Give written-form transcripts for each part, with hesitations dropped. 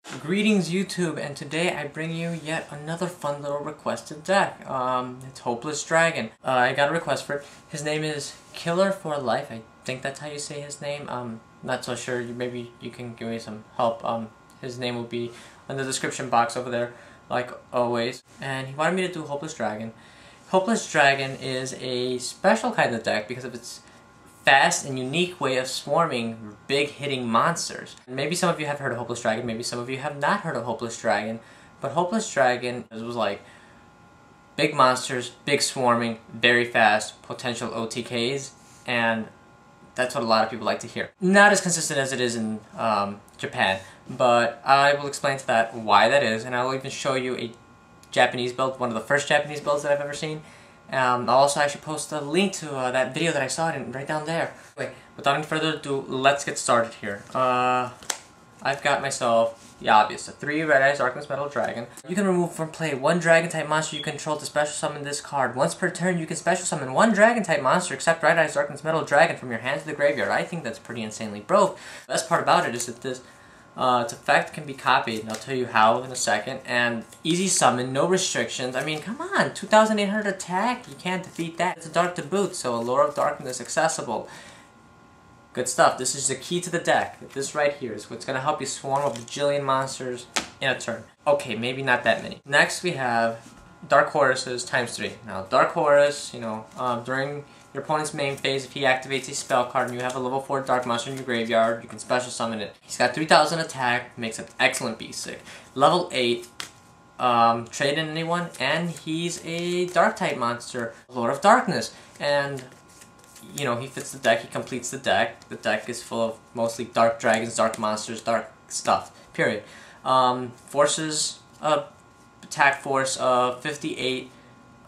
Greetings YouTube, and today I bring you yet another fun little requested deck. It's Hopeless Dragon. I got a request for it. His name is Killer for Life. I think that's how you say his name. Not so sure. Maybe you can give me some help. His name will be in the description box over there, like always. And he wanted me to do Hopeless Dragon. Hopeless Dragon is a special kind of deck because of its fast and unique way of swarming big hitting monsters. Maybe some of you have heard of Hopeless Dragon, maybe some of you have not heard of Hopeless Dragon, but Hopeless Dragon was like big monsters, big swarming, very fast, potential OTKs, and that's what a lot of people like to hear. Not as consistent as it is in Japan, but I will explain to that why that is, and I will even show you a Japanese build, one of the first Japanese builds that I've ever seen. I'll also actually post a link to that video that I saw right down there. Wait, without any further ado, let's get started here. I've got myself the obvious, a 3 Red Eyes Darkness Metal Dragon. You can remove from play 1 dragon type monster you control to special summon this card. Once per turn, you can special summon 1 dragon type monster except Red Eyes Darkness Metal Dragon from your hand to the graveyard. I think that's pretty insanely broke. The best part about it is that this its effect can be copied, and I'll tell you how in a second, and easy summon, no restrictions. I mean, come on, 2,800 attack, you can't defeat that. It's a dark to boot, so Allure of Darkness accessible. Good stuff. This is the key to the deck. This right here is what's going to help you swarm a bajillion monsters in a turn. Okay, maybe not that many. Next we have Dark Horus's ×3. Now, Dark Horus, during your opponent's main phase, if he activates a spell card and you have a level 4 dark monster in your graveyard, you can special summon it. He's got 3,000 attack, makes an excellent B-Sick. Level 8, trade in anyone, and he's a dark type monster, Allure of Darkness. And, he fits the deck, he completes the deck. The deck is full of mostly dark dragons, dark monsters, dark stuff, period. Forces, attack force of 58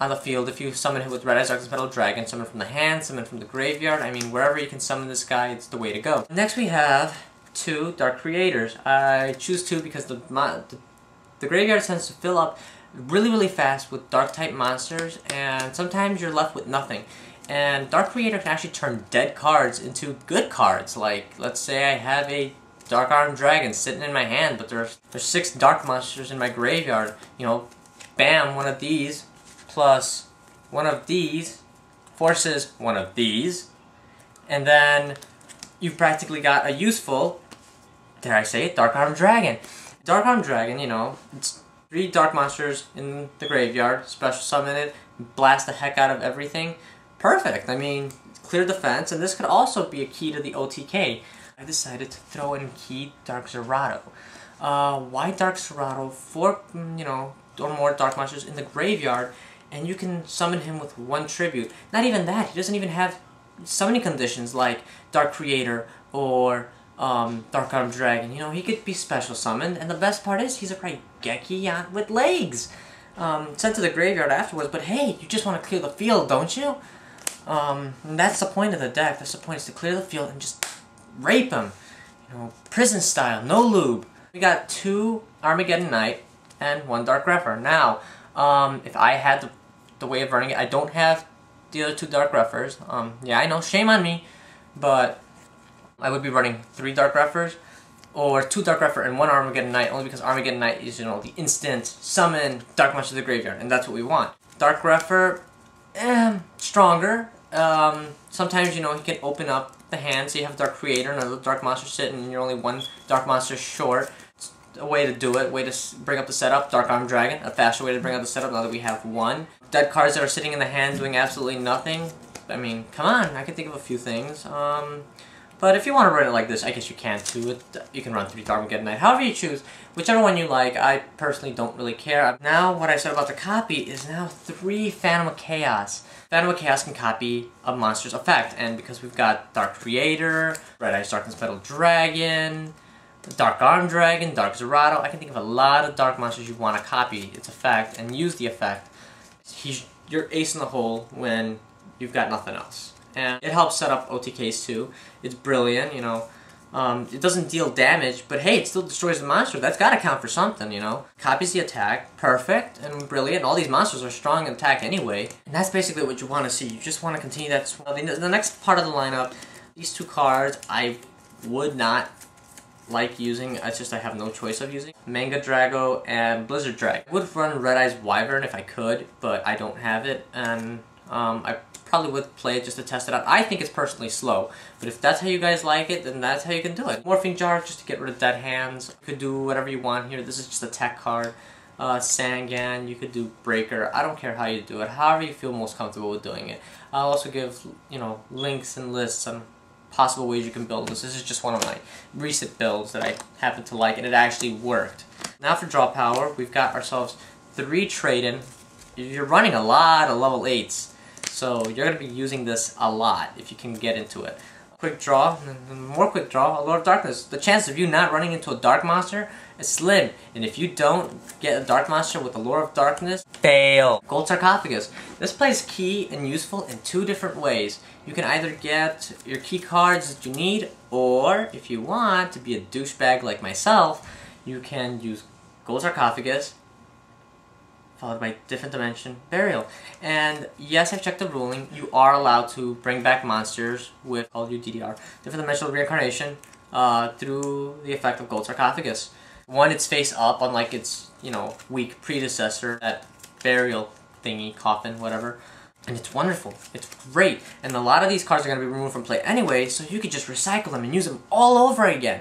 on the field. If you summon him with Red Eyes Darkness Metal Dragon, summon from the hand, summon from the graveyard. I mean, wherever you can summon this guy, it's the way to go. Next we have 2 Dark Creators. I choose 2 because the graveyard tends to fill up really fast with dark type monsters, and sometimes you're left with nothing. And Dark Creator can actually turn dead cards into good cards. Like, let's say I have a Dark Armed Dragon sitting in my hand, but there's 6 dark monsters in my graveyard. Bam, one of these plus one of these forces one of these, and then you've practically got a useful, dare I say it, Dark Armed Dragon. Dark Armed Dragon, it's 3 dark monsters in the graveyard, special summon it, blast the heck out of everything. Perfect. I mean, clear defense, and this could also be a key to the OTK. I decided to throw in key Dark Zerato. Why Dark Zerato? 4, or more dark monsters in the graveyard, and you can summon him with 1 tribute. Not even that, he doesn't even have summoning conditions like Dark Creator or Dark Armed Dragon. He could be special summoned, and the best part is he's a Raigeki with legs. Sent to the graveyard afterwards, but hey, you just want to clear the field, don't you? And that's the point of the deck. That's the point, is to clear the field and just rape him. Prison style, no lube. We got 2 Armageddon Knight and 1 Dark Grepher. Now, if I had the way of running it, I don't have the other 2 Dark Grephers. Yeah, I know, shame on me, but I would be running 3 Dark Grephers, or 2 Dark Grepher and 1 Armageddon Knight, only because Armageddon Knight is, the instant summon dark monster to the graveyard, and that's what we want. Dark Grepher, stronger. Sometimes, he can open up the hand, so you have Dark Creator and another dark monster sitting, and you're only 1 dark monster short. It's a way to do it, way to bring up the setup. Dark Armed Dragon, a faster way to bring up the setup now that we have 1. Dead cards that are sitting in the hand doing absolutely nothing. I mean, come on, I can think of a few things. But if you want to run it like this, I guess you can too. You can run 3 Armageddon Knight, however you choose. Whichever one you like, I personally don't really care. Now, what I said about the copy is now 3 Phantom of Chaos. Phantom of Chaos can copy a monster's effect, and because we've got Dark Creator, Red Eyes Darkness Metal Dragon, Dark Armed Dragon, Dark Zerato, I can think of a lot of dark monsters you want to copy its effect and use the effect. You're ace in the hole when you've got nothing else. And it helps set up OTKs too. It's brilliant, It doesn't deal damage, but hey, it still destroys the monster. That's got to count for something, Copies the attack, perfect and brilliant. All these monsters are strong in attack anyway. And that's basically what you want to see. You just want to continue that. The next part of the lineup, these 2 cards, I would not like using, it's just I have no choice of using. Magna Drago and Blizzard Drag. I would run Red Eyes Wyvern if I could, but I don't have it, and I probably would play it just to test it out. I think it's personally slow, but if that's how you guys like it, then that's how you can do it. Morphing Jar, just to get rid of dead hands. You could do whatever you want here. This is just a tech card. Sangan, you could do Breaker. I don't care how you do it, however you feel most comfortable with doing it. I'll also give, you know, links and lists on possible ways you can build this. This is just one of my recent builds that I happen to like, and it actually worked. Now for draw power, we've got ourselves 3 trade-in. You're running a lot of level 8s, so you're going to be using this a lot if you can get into it. Quick draw, more quick draw, Allure of Darkness. The chance of you not running into a dark monster is slim, and if you don't get a dark monster with Allure of Darkness, fail. Gold Sarcophagus. This plays key and useful in 2 different ways. You can either get your key cards that you need, or if you want to be a douchebag like myself, you can use Gold Sarcophagus followed by Different Dimension Burial. And yes, I've checked the ruling. You are allowed to bring back monsters with all your D.D.R, Different Dimensional Reincarnation, through the effect of Gold Sarcophagus. One, it's face up, unlike its, you know, weak predecessor, that burial thingy, coffin, whatever. And it's wonderful. It's great. And a lot of these cards are going to be removed from play anyway, so you could just recycle them and use them all over again.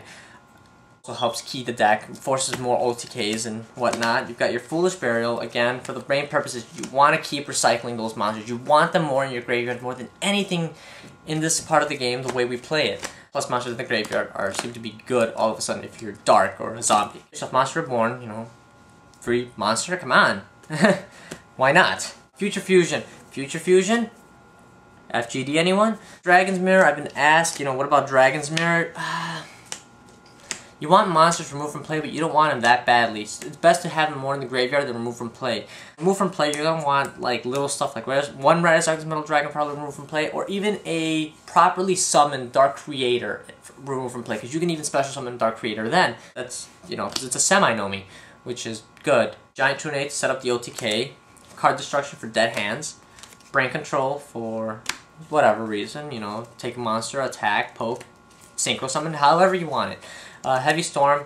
Also helps key the deck, forces more OTKs and whatnot. You've got your Foolish Burial, again, for the main purposes. You want to keep recycling those monsters. You want them more in your graveyard more than anything in this part of the game, the way we play it. Plus, monsters in the graveyard seem to be good all of a sudden if you're dark or a zombie. Yourself Monster Reborn, you know, free monster, come on. Why not? Future Fusion. Future Fusion? FGD anyone? Dragon's Mirror, I've been asked, you know, what about Dragon's Mirror? You want monsters removed from play, but you don't want them that badly. It's best to have them more in the graveyard than removed from play. Removed from play, you're going to want like little stuff like one Red Eyes Metal Dragon probably removed from play, or even a properly summoned Dark Creator removed from play, because you can even special summon Dark Creator then. That's, you know, because it's a semi-nomi, which is good. Giant Trunade to set up the OTK. Card Destruction for dead hands. Brain Control for whatever reason, you know, take a monster, attack, poke, synchro summon, however you want it. Heavy Storm,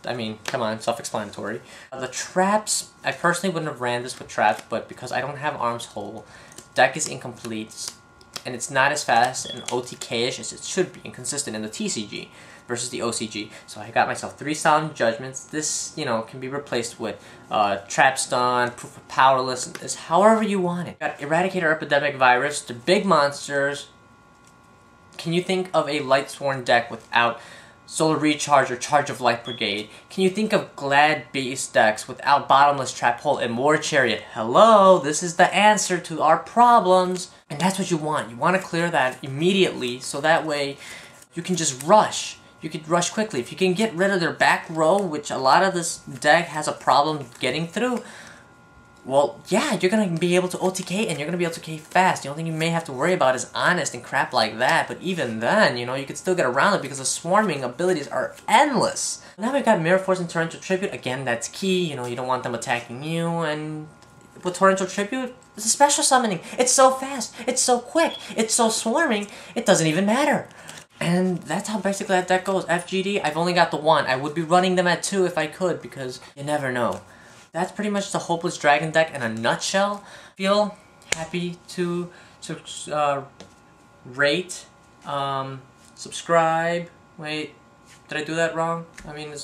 I mean, come on, self-explanatory. The traps, I personally wouldn't have ran this with traps, but because I don't have Arms Whole, deck is incomplete, and it's not as fast and OTK-ish as it should be, and consistent in the TCG versus the OCG. So I got myself 3 Solemn Judgments. This, you know, can be replaced with Trap Stun, Proof of Powerlessness, however you want it. Got Eradicator, Epidemic, Virus, the big monsters. Can you think of a Lightsworn deck without Solar Recharge or Charge of Light Brigade? Can you think of Glad base decks without Bottomless Trap Hole and War Chariot? Hello, this is the answer to our problems. And that's what you want. You want to clear that immediately, so that way you can just rush. You could rush quickly. If you can get rid of their back row, which a lot of this deck has a problem getting through, well, yeah, you're going to be able to OTK, and you're going to be able to OTK fast. The only thing you may have to worry about is Honest and crap like that, but even then, you know, you can still get around it because the swarming abilities are endless. Now we've got Mirror Force and Torrential Tribute. Again, that's key. You know, you don't want them attacking you, and with Torrential Tribute, it's a special summoning. It's so fast, it's so quick, it's so swarming, it doesn't even matter. And that's how basically that deck goes. FGD, I've only got the 1. I would be running them at 2 if I could, because you never know. That's pretty much the Hopeless Dragon deck in a nutshell. Feel happy to rate, subscribe. Wait, did I do that wrong? I mean,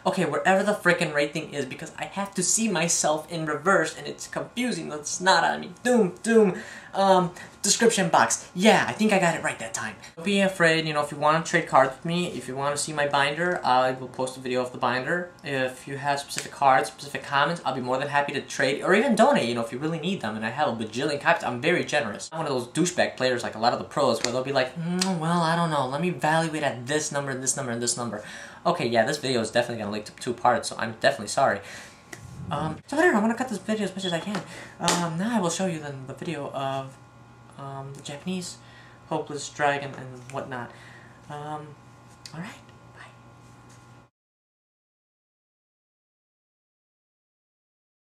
okay, wherever the frickin' rate thing is, because I have to see myself in reverse and it's confusing the snot out of me. Doom. Description box. Yeah, I think I got it right that time. Don't be afraid, you know, if you want to trade cards with me, if you want to see my binder, I will post a video of the binder. If you have specific cards, specific comments, I'll be more than happy to trade, or even donate, you know, if you really need them, and I have a bajillion copies. I'm very generous. I'm one of those douchebag players like a lot of the pros, where they'll be like, well, I don't know, let me evaluate at this number, and this number, and this number. Okay, yeah, this video is definitely going to link to 2 parts, so I'm definitely sorry. So I don't know, I'm going to cut this video as much as I can. Now I will show you then the video of the Japanese Hopeless Dragon and whatnot. Alright.